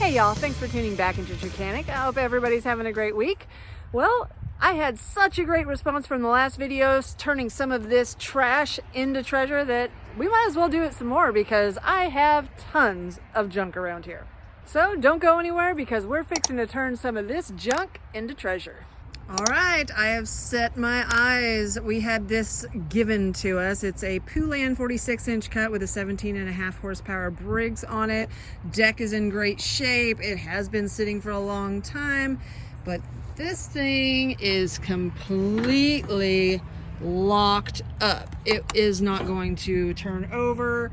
Hey y'all, thanks for tuning back into Chickanic. I hope everybody's having a great week. Well, I had such a great response from the last videos, turning some of this trash into treasure, that we might as well do it some more because I have tons of junk around here. So don't go anywhere because we're fixing to turn some of this junk into treasure. All right, I have set my eyes. We had this given to us. It's a Poulan 46-inch cut with a 17.5 horsepower Briggs on it. Deck is in great shape. It has been sitting for a long time, but this thing is completely locked up. It is not going to turn over.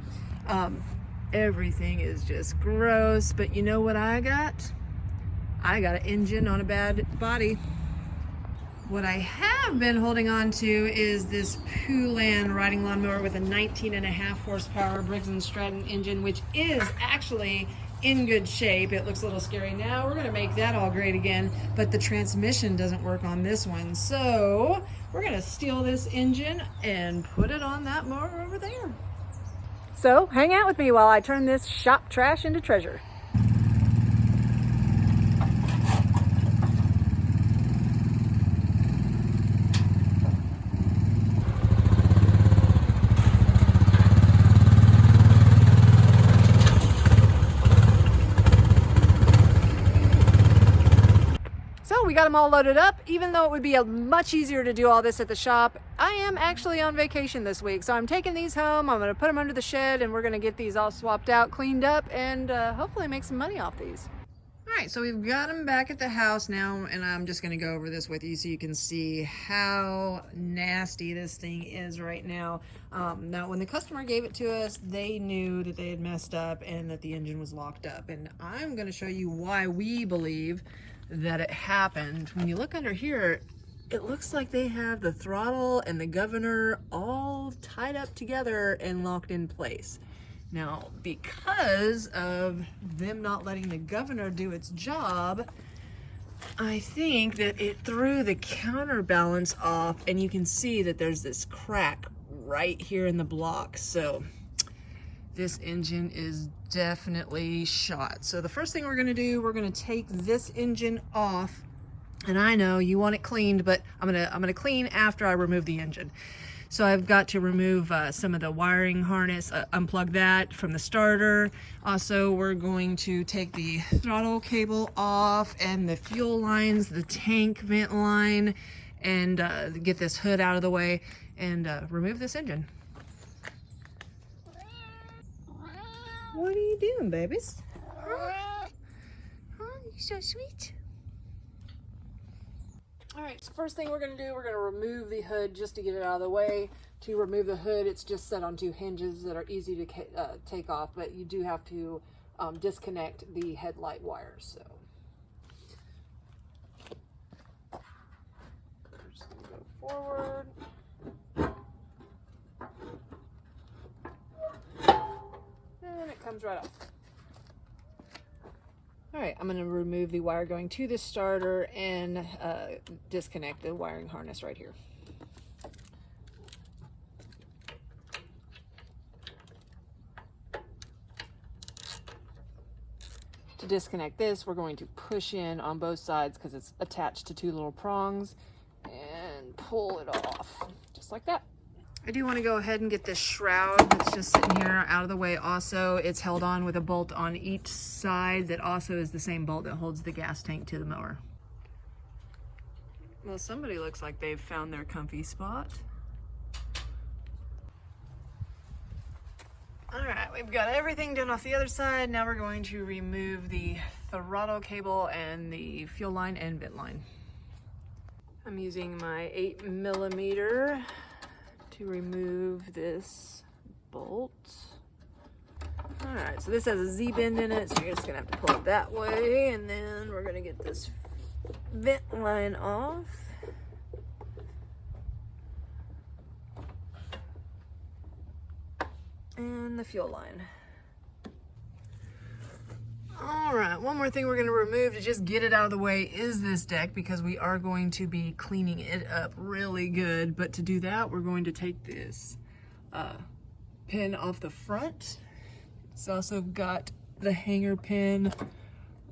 Everything is just gross, but you know what I got? I got an engine on a bad body. What I have been holding on to is this Poulan riding lawnmower with a 19.5 horsepower Briggs & Stratton engine, which is actually in good shape. It looks a little scary now. We're gonna make that all great again, but the transmission doesn't work on this one. So we're gonna steal this engine and put it on that mower over there. So hang out with me while I turn this shop trash into treasure. We got them all loaded up. Even though it would be much easier to do all this at the shop, I am actually on vacation this week, so I'm taking these home. I'm going to put them under the shed and we're going to get these all swapped out, cleaned up, and hopefully make some money off these. All right, so we've got them back at the house now, and I'm just going to go over this with you so you can see how nasty this thing is right now. Now, when the customer gave it to us, they knew that they had messed up and that the engine was locked up, and I'm going to show you why we believe that it happened. When you look under here, it looks like they have the throttle and the governor all tied up together and locked in place. Now, because of them not letting the governor do its job, I think that it threw the counterbalance off, and you can see that there's this crack right here in the block. So this engine is definitely shot. So the first thing we're gonna do, we're gonna take this engine off. And I know you want it cleaned, but I'm gonna clean after I remove the engine. So I've got to remove some of the wiring harness, unplug that from the starter. Also, we're going to take the throttle cable off and the fuel lines, the tank vent line, and get this hood out of the way and remove this engine. What are you doing, babies? Huh? Oh, you're so sweet. All right, so first thing we're gonna do, we're gonna remove the hood just to get it out of the way. To remove the hood, it's just set on two hinges that are easy to take off, but you do have to disconnect the headlight wires. So we're just gonna go forward. And it comes right off. All right, I'm going to remove the wire going to the starter and disconnect the wiring harness right here. To disconnect this, we're going to push in on both sides because it's attached to two little prongs and pull it off just like that. I do want to go ahead and get this shroud that's just sitting here out of the way. Also, it's held on with a bolt on each side that also is the same bolt that holds the gas tank to the mower. Well, somebody looks like they've found their comfy spot. All right, we've got everything done off the other side. Now we're going to remove the throttle cable and the fuel line and vent line. I'm using my 8mm to remove this bolt. All right, so this has a Z-bend in it, so you're just gonna have to pull it that way, and then we're gonna get this vent line off. And the fuel line. All right, one more thing we're gonna remove to just get it out of the way is this deck, because we are going to be cleaning it up really good. But to do that, we're going to take this pin off the front. It's also got the hanger pin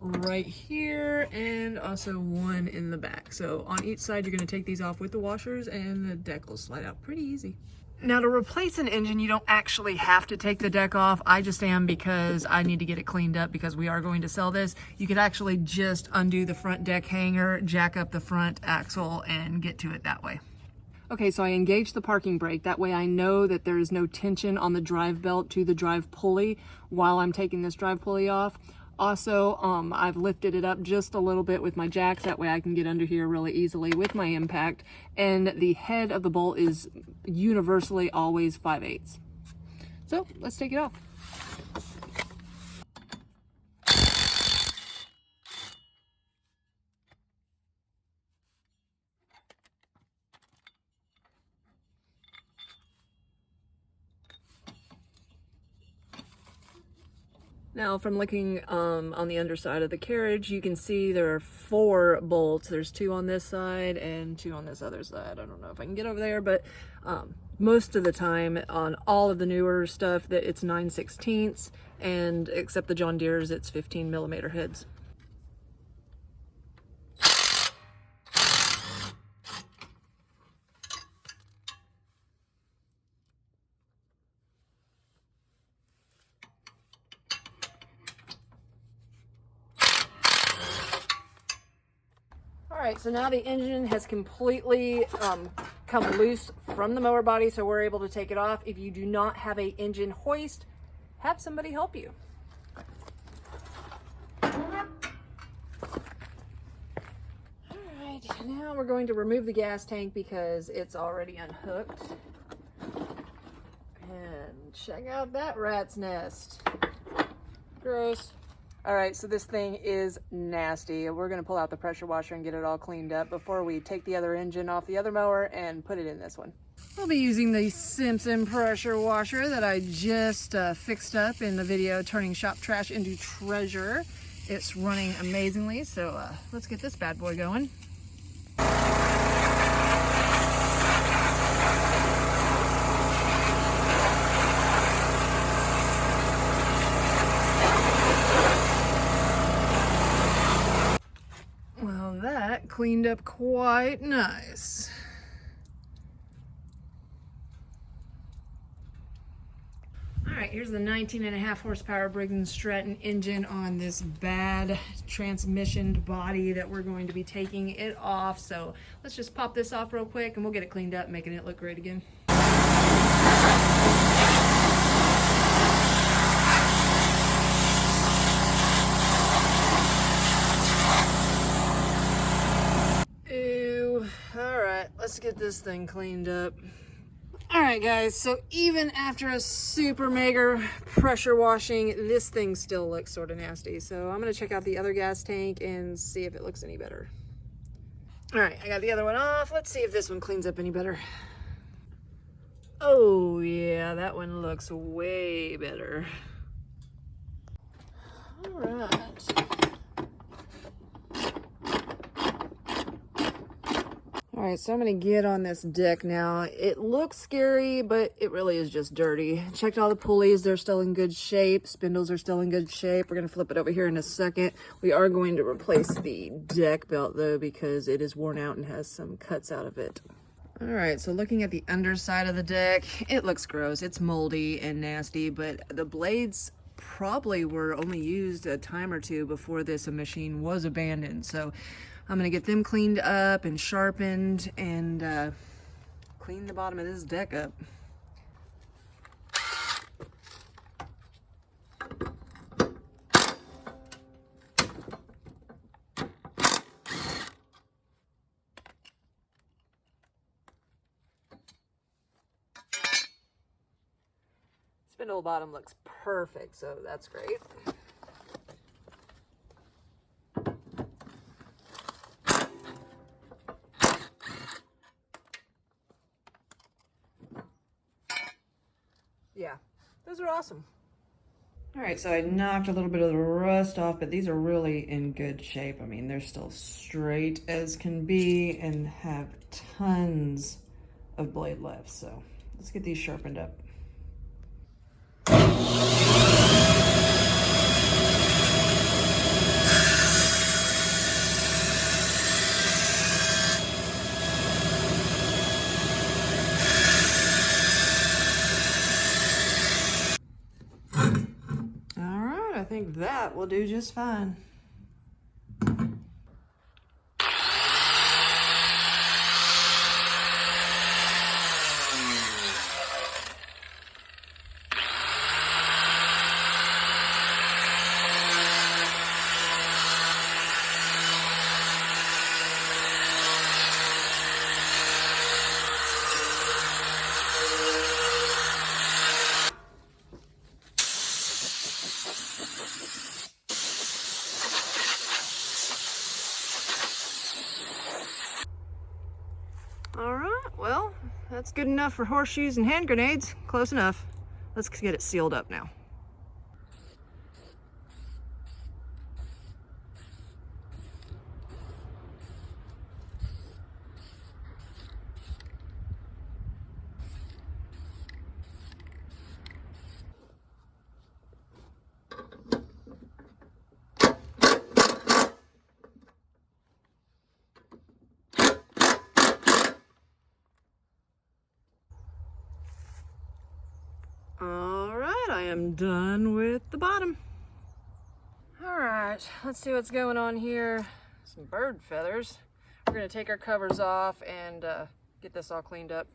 right here and also one in the back. So on each side, you're gonna take these off with the washers and the deck will slide out pretty easy. Now to replace an engine, you don't actually have to take the deck off. I just am because I need to get it cleaned up because we are going to sell this. You could actually just undo the front deck hanger, jack up the front axle and get to it that way. Okay, so I engaged the parking brake. That way I know that there is no tension on the drive belt to the drive pulley while I'm taking this drive pulley off. Also, I've lifted it up just a little bit with my jacks. That way I can get under here really easily with my impact. And the head of the bolt is universally always 5/8. So let's take it off. Now from looking on the underside of the carriage, you can see there are 4 bolts. There's 2 on this side and 2 on this other side. I don't know if I can get over there, but most of the time on all of the newer stuff that it's 9/16, and except the John Deere's, it's 15mm heads. All right, so now the engine has completely come loose from the mower body, so we're able to take it off. If you do not have an engine hoist, have somebody help you. All right, now we're going to remove the gas tank because it's already unhooked. And check out that rat's nest. Gross. All right, so this thing is nasty. We're gonna pull out the pressure washer and get it all cleaned up before we take the other engine off the other mower and put it in this one. I'll be using the Simpson pressure washer that I just fixed up in the video, turning shop trash into treasure. It's running amazingly, so let's get this bad boy going. That cleaned up quite nice. All right, here's the 19.5 horsepower Briggs & Stratton engine on this bad transmissioned body that we're going to be taking it off. So let's just pop this off real quick and we'll get it cleaned up, making it look great again. Let's get this thing cleaned up. All right, guys, so even after a super mega pressure washing, this thing still looks sort of nasty. So I'm gonna check out the other gas tank and see if it looks any better. All right, I got the other one off. Let's see if this one cleans up any better. Oh yeah, that one looks way better. All right. All right, so I'm gonna get on this deck now. It looks scary, but it really is just dirty. Checked all the pulleys, they're still in good shape. Spindles are still in good shape. We're gonna flip it over here in a second. We are going to replace the deck belt though, because it is worn out and has some cuts out of it. All right, so looking at the underside of the deck, it looks gross. It's moldy and nasty, but the blades probably were only used a time or two before this machine was abandoned. So I'm gonna get them cleaned up and sharpened and clean the bottom of this deck up. Spindle bottom looks perfect, so that's great. Yeah, those are awesome. All right, so I knocked a little bit of the rust off, but these are really in good shape. I mean, they're still straight as can be and have tons of blade left. So let's get these sharpened up. That will do just fine. All right, well, that's good enough for horseshoes and hand grenades. Close enough. Let's get it sealed up now. All right, I am done with the bottom. All right, let's see what's going on here. Some bird feathers. We're gonna take our covers off and get this all cleaned up.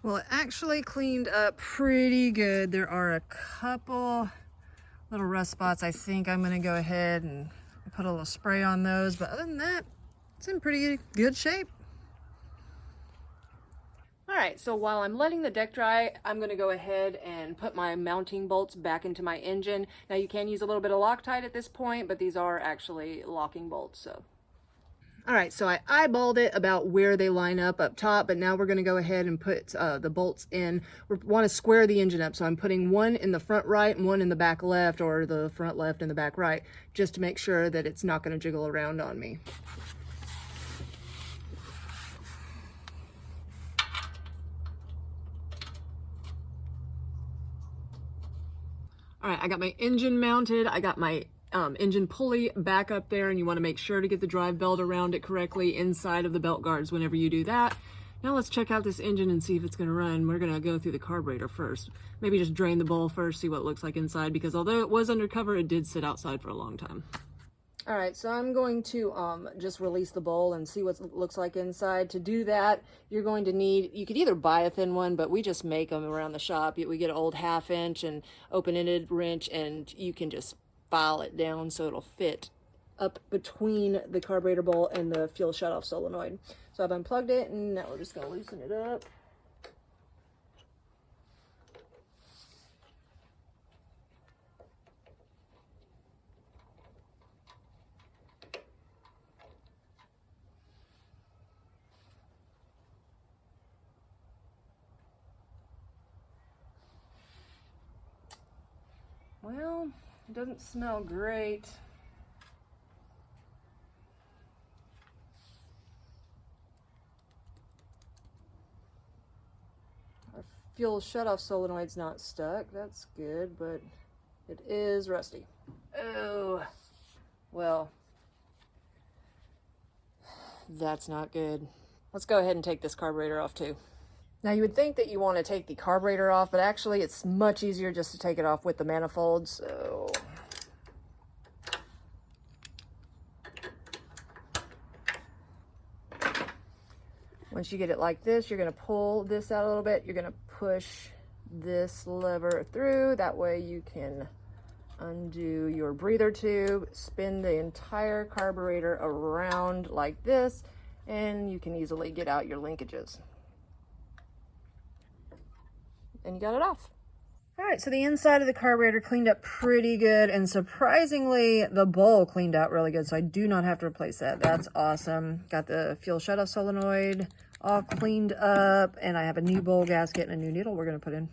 Well, it actually cleaned up pretty good. There are a couple little rust spots. I think I'm gonna go ahead and put a little spray on those, but other than that, it's in pretty good shape. All right, so while I'm letting the deck dry, I'm gonna go ahead and put my mounting bolts back into my engine. Now you can use a little bit of Loctite at this point, but these are actually locking bolts, so. All right, so I eyeballed it about where they line up top, but now we're gonna go ahead and put the bolts in. We wanna square the engine up, so I'm putting one in the front right and one in the back left, or the front left and the back right, just to make sure that it's not gonna jiggle around on me. All right, I got my engine mounted. I got my engine pulley back up there, and you want to make sure to get the drive belt around it correctly inside of the belt guards whenever you do that. Now let's check out this engine and see if it's going to run. We're going to go through the carburetor first. Maybe just drain the bowl first, see what it looks like inside, because although it was undercover, it did sit outside for a long time. All right, so I'm going to just release the bowl and see what it looks like inside. To do that, you're going to need, you could either buy a thin one, but we just make them around the shop. We get an old 1/2 inch and open-ended wrench, and you can just file it down so it'll fit up between the carburetor bowl and the fuel shutoff solenoid. So I've unplugged it, and now we're just going to loosen it up. Well, it doesn't smell great. Our fuel shutoff solenoid's not stuck. That's good, but it is rusty. Oh, well, that's not good. Let's go ahead and take this carburetor off too. Now you would think that you want to take the carburetor off, but actually it's much easier just to take it off with the manifold. So once you get it like this, you're going to pull this out a little bit. You're going to push this lever through. That way you can undo your breather tube, spin the entire carburetor around like this, and you can easily get out your linkages. And you got it off. All right, so the inside of the carburetor cleaned up pretty good, and surprisingly, the bowl cleaned out really good, so I do not have to replace that. That's awesome. Got the fuel shutoff solenoid all cleaned up, and I have a new bowl gasket and a new needle we're gonna put in.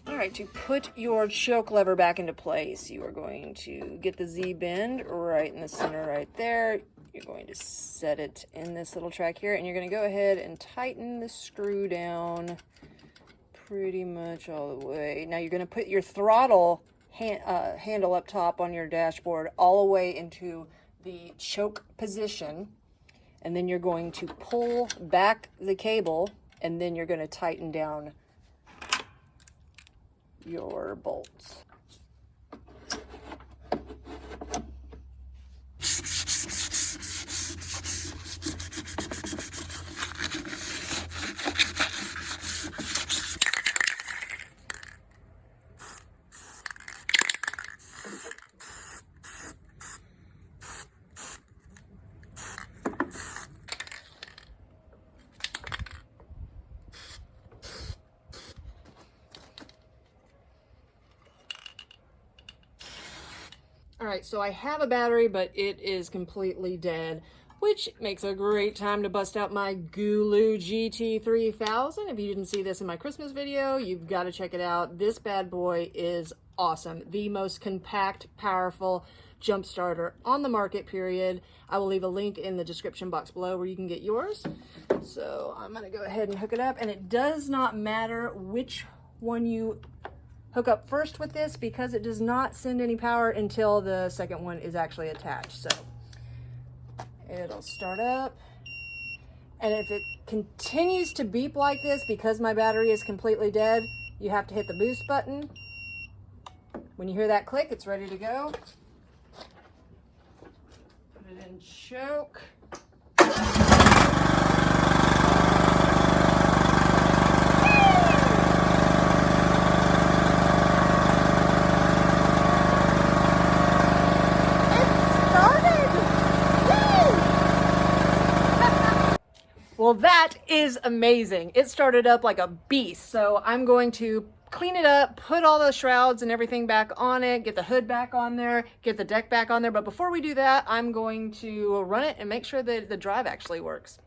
All right, to put your choke lever back into place, you are going to get the Z bend right in the center right there. You're going to set it in this little track here, and you're going to go ahead and tighten the screw down pretty much all the way. Now you're going to put your throttle handle up top on your dashboard all the way into the choke position, and then you're going to pull back the cable, and then you're going to tighten down your bolts. All right, so I have a battery, but it is completely dead, which makes a great time to bust out my GOOLOO GT3000. If you didn't see this in my Christmas video, you've got to check it out. This bad boy is awesome. The most compact, powerful jump starter on the market, period. I will leave a link in the description box below where you can get yours. So I'm gonna go ahead and hook it up, and it does not matter which one you hook up first with this, because it does not send any power until the second one is actually attached. So it'll start up, and if it continues to beep like this because my battery is completely dead, you have to hit the boost button. When you hear that click, it's ready to go. Put it in choke. Well, that is amazing. It started up like a beast. So I'm going to clean it up, put all the shrouds and everything back on it, get the hood back on there, get the deck back on there. But before we do that, I'm going to run it and make sure that the drive actually works.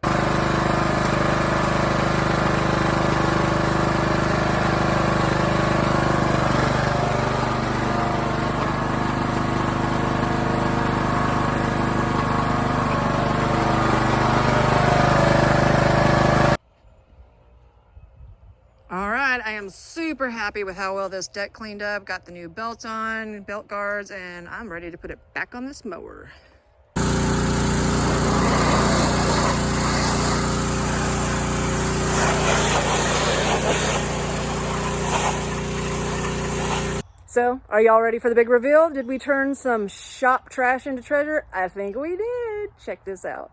I am super happy with how well this deck cleaned up. Got the new belt on, belt guards, and I'm ready to put it back on this mower. So, are y'all ready for the big reveal? Did we turn some shop trash into treasure? I think we did. Check this out.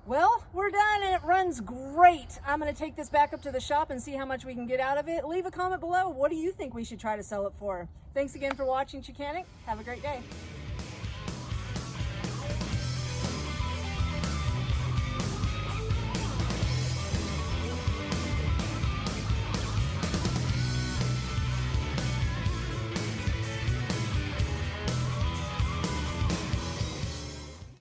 Well, we're done and it runs great. I'm gonna take this back up to the shop and see how much we can get out of it. Leave a comment below. What do you think we should try to sell it for? Thanks again for watching, Chickanic. Have a great day.